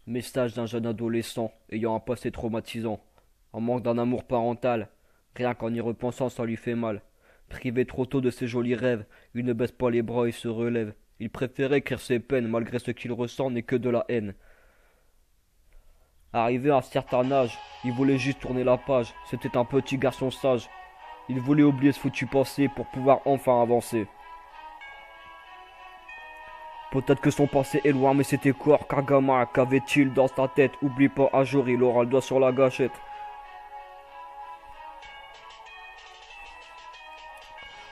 Message d'un jeune adolescent ayant un passé traumatisant. En manque d'un amour parental. Rien qu'en y repensant, ça lui fait mal. Privé trop tôt de ses jolis rêves, il ne baisse pas les bras et se relève. Il préférait écrire ses peines malgré ce qu'il ressent n'est que de la haine. Arrivé à un certain âge, il voulait juste tourner la page. C'était un petit garçon sage. Il voulait oublier ce foutu passé pour pouvoir enfin avancer. Peut-être que son passé est loin, mais c'était quoi Kagama, qu'avait-il dans sa tête? Oublie pas, un jour il aura le doigt sur la gâchette.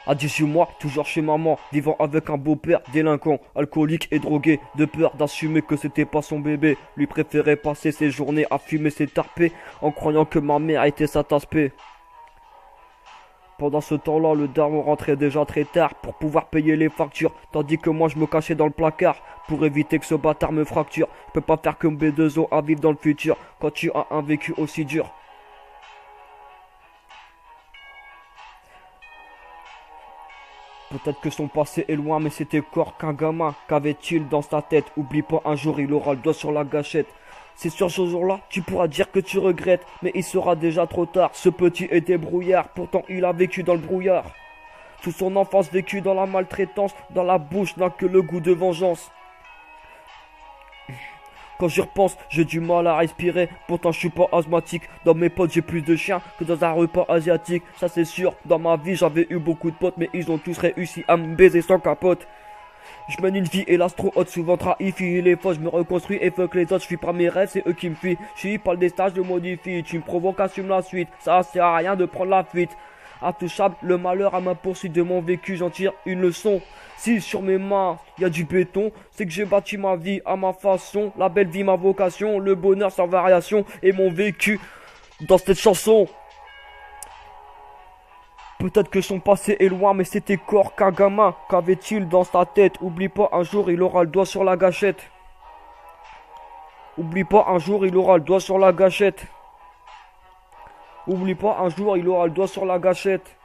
À 18 mois, toujours chez maman, vivant avec un beau-père délinquant, alcoolique et drogué, de peur d'assumer que c'était pas son bébé. Lui préférait passer ses journées à fumer ses tarpés, en croyant que ma mère était sa tasse-paix. Pendant ce temps-là, le daron rentrait déjà très tard pour pouvoir payer les factures, tandis que moi je me cachais dans le placard pour éviter que ce bâtard me fracture. Je peux pas faire comme B2O à vivre dans le futur quand tu as un vécu aussi dur. Peut-être que son passé est loin, mais c'était encore qu'un gamin. Qu'avait-il dans sa tête? Oublie pas, un jour il aura le doigt sur la gâchette. C'est sur ce jour-là, tu pourras dire que tu regrettes, mais il sera déjà trop tard. Ce petit était brouillard, pourtant il a vécu dans le brouillard. Toute son enfance vécue dans la maltraitance, dans la bouche n'a que le goût de vengeance. Quand j'y repense, j'ai du mal à respirer. Pourtant, je suis pas asthmatique. Dans mes potes, j'ai plus de chiens que dans un repas asiatique. Ça, c'est sûr. Dans ma vie, j'avais eu beaucoup de potes, mais ils ont tous réussi à me baiser sans capote. Je mène une vie hélas trop haute, souvent trahi, fille les fois je me reconstruis et fuck les autres, je suis pas mes rêves, c'est eux qui me fuient. Je suis pas le destin, je le modifie, tu me provoques, assume la suite, ça sert à rien de prendre la fuite. Intouchable, le malheur à ma poursuite de mon vécu, j'en tire une leçon. Si sur mes mains y a du béton, c'est que j'ai bâti ma vie à ma façon. La belle vie, ma vocation, le bonheur sans variation et mon vécu dans cette chanson. Peut-être que son passé est loin, mais c'était corps qu'un gamin. Qu'avait-il dans sa tête? Oublie pas, un jour il aura le doigt sur la gâchette. Oublie pas, un jour il aura le doigt sur la gâchette. Oublie pas, un jour il aura le doigt sur la gâchette.